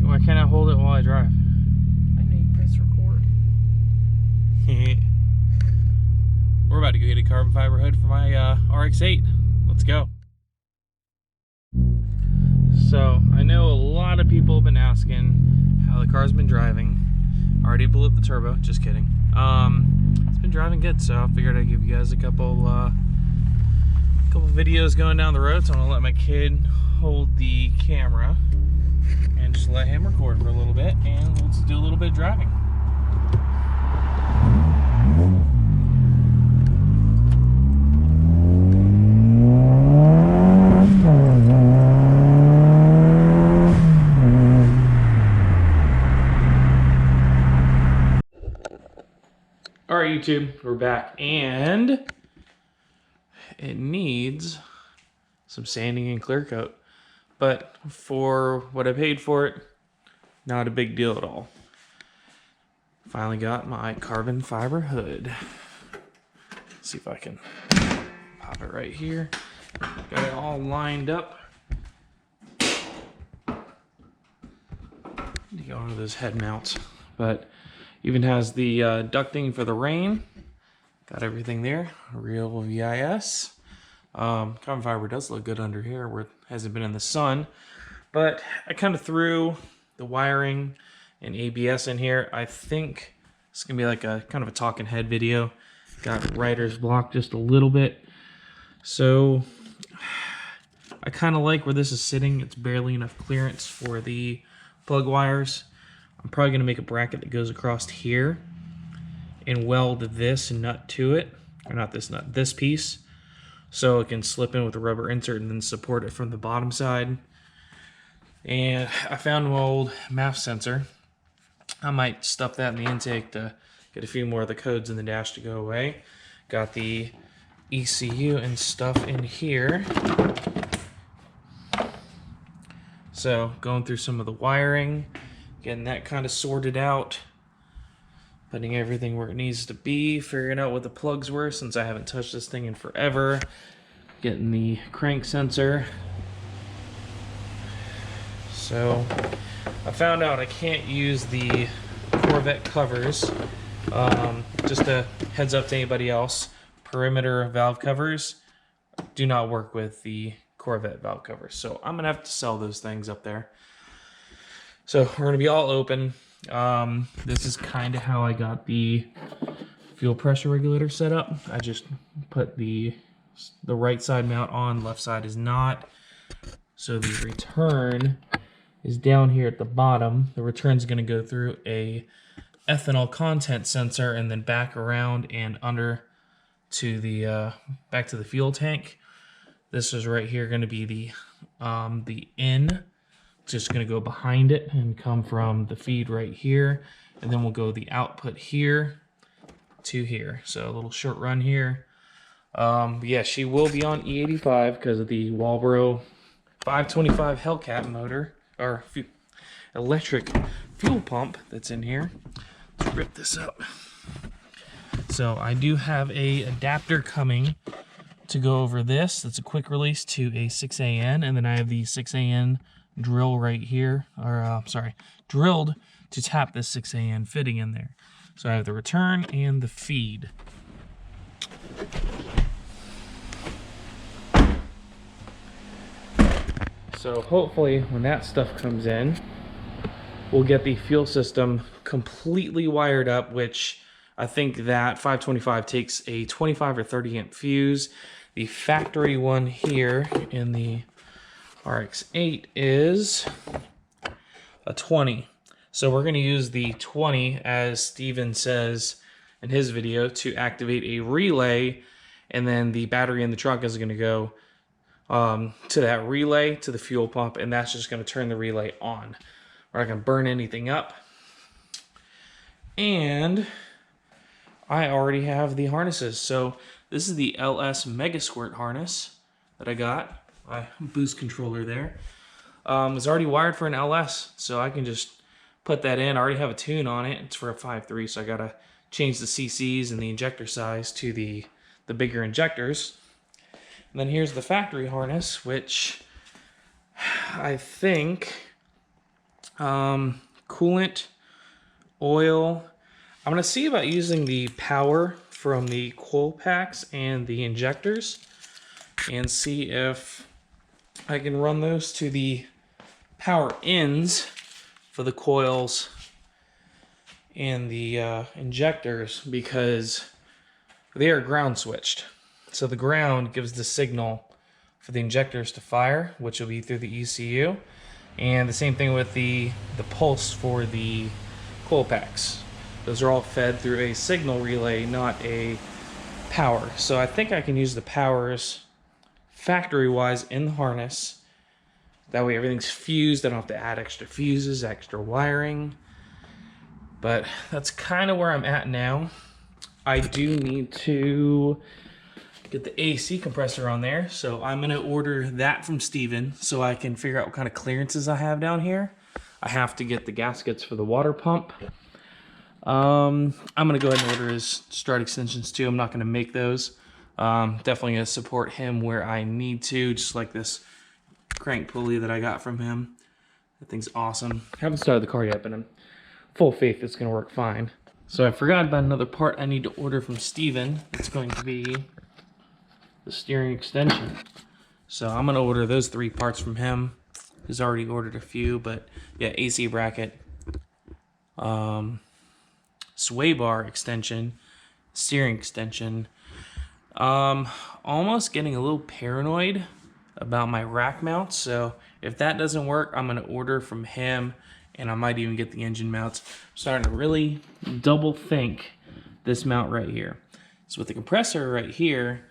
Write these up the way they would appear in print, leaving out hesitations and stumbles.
Why can't I hold it while I drive? I know you press record. We're about to go get a carbon fiber hood for my RX8. Let's go. So I know a lot of people have been asking how the car's been driving. Already blew up the turbo. Just kidding. It's been driving good, so I figured I'd give you guys a couple videos going down the road. So I'm gonna let my kid hold the camera and just let him record for a little bit, and let's do a little bit of driving. All right, YouTube, we're back, and it needs some sanding and clear coat, but for what I paid for it, not a big deal at all. Finally got my carbon fiber hood. Let's see if I can pop it right here. Got it all lined up. Need to go onto those head mounts, but even has the ducting for the rain. Got everything there. Real VIS. Carbon fiber does look good under here where it hasn't been in the sun. But I kind of threw the wiring and ABS in here. I think it's going to be like a kind of a talking head video. Got writer's block just a little bit. So I kind of like where this is sitting. It's barely enough clearance for the plug wires. I'm probably going to make a bracket that goes across here and weld this nut to it, or not this nut, this piece, so it can slip in with a rubber insert and then support it from the bottom side. And I found an old MAF sensor. I might stuff that in the intake to get a few more of the codes in the dash to go away. Got the ECU and stuff in here. So going through some of the wiring, getting that kind of sorted out, putting everything where it needs to be, figuring out what the plugs were since I haven't touched this thing in forever, getting the crank sensor. So I found out I can't use the Corvette covers. Just a heads up to anybody else, perimeter valve covers do not work with the Corvette valve covers. So I'm gonna have to sell those things up there. So we're gonna be all open. This is kind of how I got the fuel pressure regulator set up. I just put the right side mount on, left side is not. So the return is down here at the bottom. The return is gonna go through a ethanol content sensor and then back around and under to the back to the fuel tank. This is right here gonna be the in. Just going to go behind it and come from the feed right here, and then we'll go the output here to here. So a little short run here. Yeah, she will be on E85 because of the Walbro 525 Hellcat motor, or electric fuel pump that's in here. Let's rip this up. So I do have a adapter coming to go over this. That's a quick release to a 6AN, and then I have the 6AN drill right here, or drilled to tap this 6AN fitting in there. So I have the return and the feed. So hopefully when that stuff comes in, we'll get the fuel system completely wired up, which I think that 525 takes a 25 or 30 amp fuse. The factory one here in the RX8 is a 20. So we're going to use the 20, as Steven says in his video, to activate a relay, and then the battery in the truck is going to go to that relay to the fuel pump, and that's just going to turn the relay on. We're not going to burn anything up. And I already have the harnesses. So this is the LS Mega Squirt harness that I got. My boost controller there. It's already wired for an LS, so I can just put that in. I already have a tune on it. It's for a 5.3, so I gotta change the CCs and the injector size to the bigger injectors. And then here's the factory harness, which I think coolant, oil. I'm going to see about using the power from the coil packs and the injectors and see if I can run those to the power ends for the coils and the injectors, because they are ground switched. So the ground gives the signal for the injectors to fire, which will be through the ECU. And the same thing with the pulse for the coil packs. Those are all fed through a signal relay, not a power. So I think I can use the powers factory-wise in the harness. That way everything's fused. I don't have to add extra fuses, extra wiring. But that's kind of where I'm at now. I do need to get the AC compressor on there, so I'm going to order that from Steven so I can figure out what kind of clearances I have down here. I have to get the gaskets for the water pump. I'm going to go ahead and order his strut extensions too. I'm not going to make those. Definitely going to support him where I need to, just like this crank pulley that I got from him. That thing's awesome. Haven't started the car yet, but I'm full faith it's going to work fine. So I forgot about another part I need to order from Steven. It's going to be the steering extension. So I'm going to order those 3 parts from him. He's already ordered a few, but yeah, AC bracket, sway bar extension, steering extension. Almost getting a little paranoid about my rack mounts, so if that doesn't work, I'm going to order from him, and I might even get the engine mounts. I'm starting to really double think this mount right here. So with the compressor right here,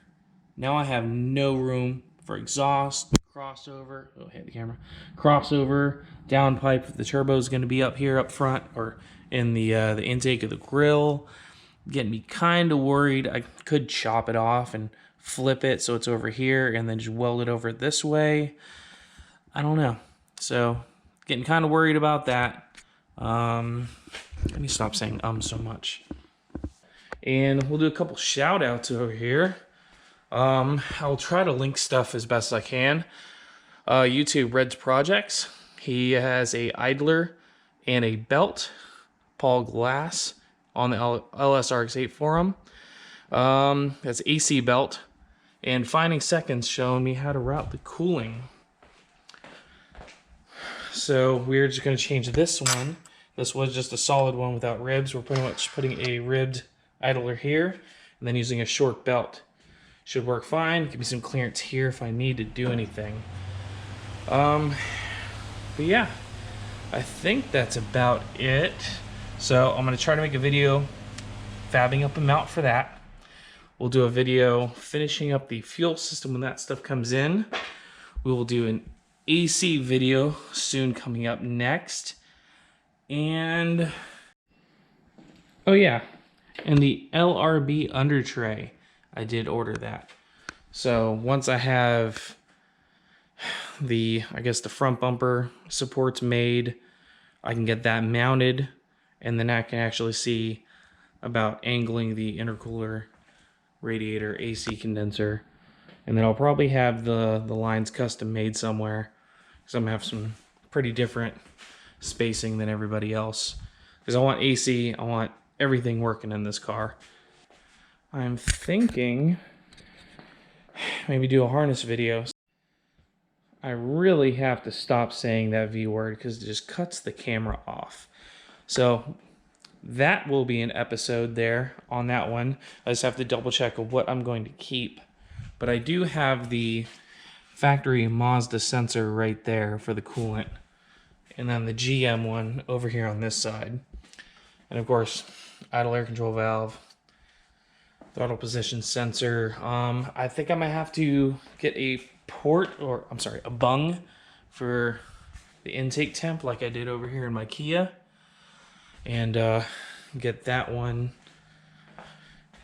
now I have no room for exhaust, crossover, oh, hit the camera, crossover, downpipe. The turbo is going to be up here up front, or in the intake of the grill. Getting me kind of worried. I could chop it off and flip it so it's over here and then just weld it over this way. I don't know. So getting kind of worried about that. Let me stop saying so much. And we'll do a couple shout outs over here. I'll try to link stuff as best I can. YouTube Red's Projects. He has a idler and a belt. Paul Glass on the LS RX8 forum. That's AC belt. And Finding Seconds showing me how to route the cooling. So we're just going to change this one. This was just a solid one without ribs. We're pretty much putting a ribbed idler here and then using a short belt. Should work fine. Give me some clearance here if I need to do anything. But yeah, I think that's about it. So I'm going to try to make a video fabbing up a mount for that. We'll do a video finishing up the fuel system when that stuff comes in. We will do an AC video soon coming up next. And oh yeah, and the LRB under tray, I did order that. So once I have I guess the front bumper supports made, I can get that mounted, and then I can actually see about angling the intercooler radiator AC condenser. And then I'll probably have the lines custom made somewhere, because I'm gonna have some pretty different spacing than everybody else. Because I want AC, I want everything working in this car. I'm thinking maybe do a harness video. I really have to stop saying that V word because it just cuts the camera off. So that will be an episode there on that one. I just have to double check of what I'm going to keep. But I do have the factory Mazda sensor right there for the coolant. And then the GM one over here on this side. And of course, idle air control valve, throttle position sensor. I think I might have to get a a bung for the intake temp like I did over here in my Kia. And get that one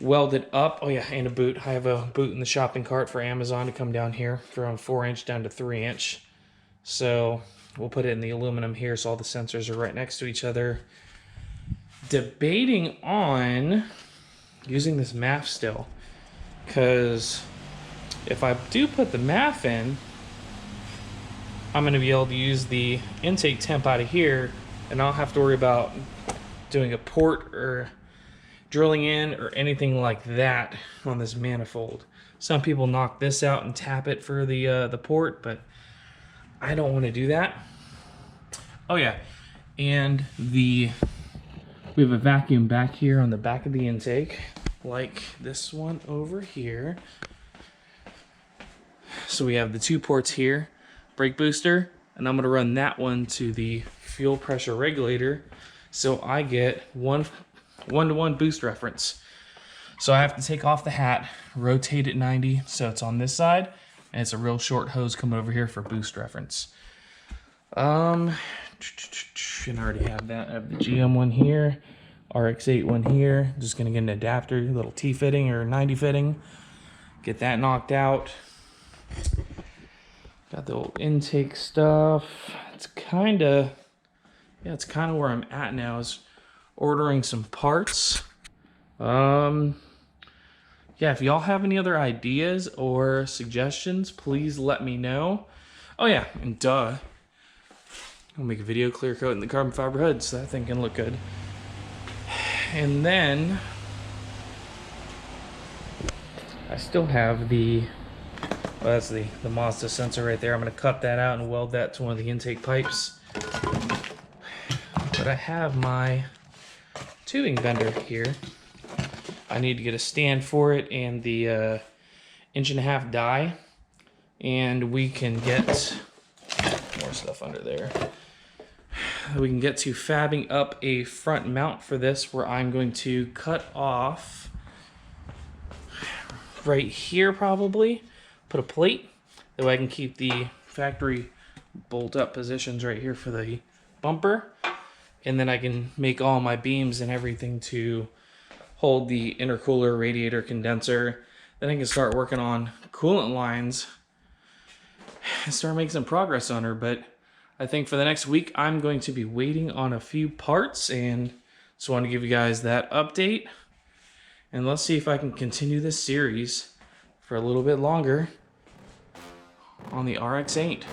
welded up. Oh yeah, and a boot. I have a boot in the shopping cart for Amazon to come down here from 4-inch down to 3-inch. So we'll put it in the aluminum here so all the sensors are right next to each other. Debating on using this MAF still, because if I do put the MAF in, I'm going to be able to use the intake temp out of here, and I don't have to worry about doing a port or drilling in or anything like that on this manifold. Some people knock this out and tap it for the port, but I don't want to do that. Oh yeah, and we have a vacuum back here on the back of the intake, like this one over here. So we have the 2 ports here, brake booster, and I'm going to run that one to the fuel pressure regulator, so I get one-to-one boost reference. So I have to take off the hat, rotate it 90 so it's on this side, and it's a real short hose coming over here for boost reference. And I already have that. I have the GM one here, RX8 one here. Just gonna get an adapter, little T fitting or 90 fitting. Get that knocked out. Got the old intake stuff. It's kind of where I'm at now, is ordering some parts. Yeah, if y'all have any other ideas or suggestions, please let me know. Oh yeah, and duh, I'll make a video clear coating the carbon fiber hood so that thing can look good. And then I still have the, well, that's the Mazda sensor right there. I'm going to cut that out and weld that to one of the intake pipes. But I have my tubing bender here. I need to get a stand for it and the 1.5 inch die, and we can get more stuff under there. We can get to fabbing up a front mount for this, where I'm going to cut off right here, probably put a plate, that way I can keep the factory bolt up positions right here for the bumper, and then I can make all my beams and everything to hold the intercooler, radiator, condenser. Then I can start working on coolant lines and start making some progress on her. But I think for the next week, I'm going to be waiting on a few parts, and just want to give you guys that update. And let's see if I can continue this series for a little bit longer on the RX8.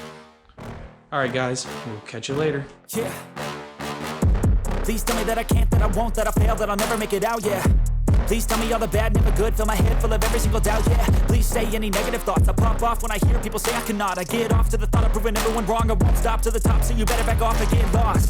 All right, guys, we'll catch you later. Yeah. Please tell me that I can't, that I won't, that I fail, that I'll never make it out, yeah. Please tell me all the bad, never good, fill my head full of every single doubt, yeah. Please say any negative thoughts, I pop off when I hear people say I cannot. I get off to the thought of proving everyone wrong, I won't stop to the top, so you better back off and get lost.